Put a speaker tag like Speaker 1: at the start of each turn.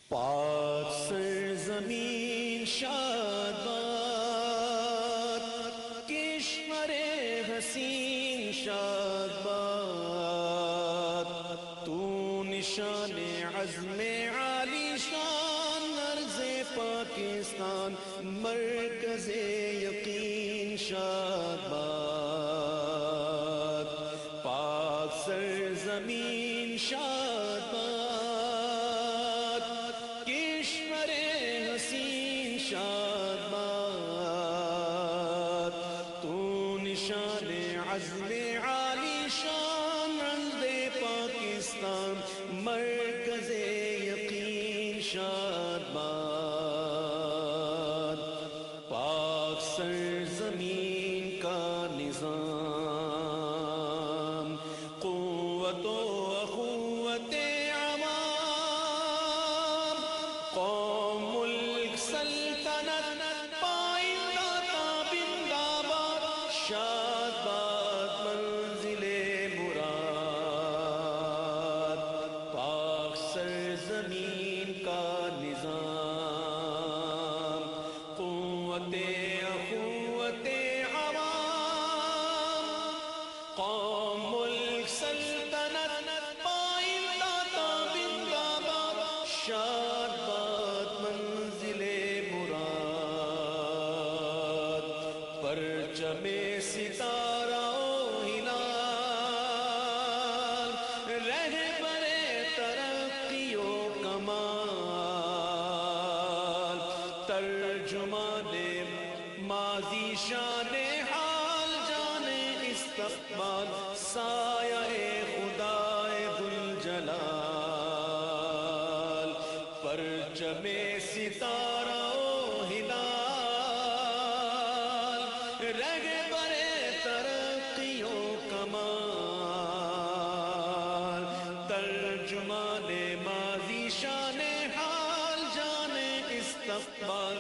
Speaker 1: پاک سرزمین شادباد، کشور حسین شادباد، تو نشان عزم عالی شان ارض پاکستان، مرکز یقین شادباد، پاک سرزمین شادباد، کشور حسین شادباد، تو نشان عزم عالی شان ارض پاکستان، مرکز یقین شادباد، پاک سرزمین کا نظام، قوت و اخوت عوام، قوم ملک سلطنت پائندہ تابندہ باد، شادباد منزل مراد، پاک سرزمین کا نظام، قوت اخوت عوام، قوم ملک سلطنت پائندہ تابندہ باد، شادباد منزل مراد، پرچم ستارہ و ہلال، رہبر ترقی و کمال، ترجمان ماضی شان حال جان استقبال، سایہ خدائے ذوالجلال، پرچم ستارہ و ہلال، رہبر ترقی و کمال، ترجمان ماضی شان حال جان استقبال،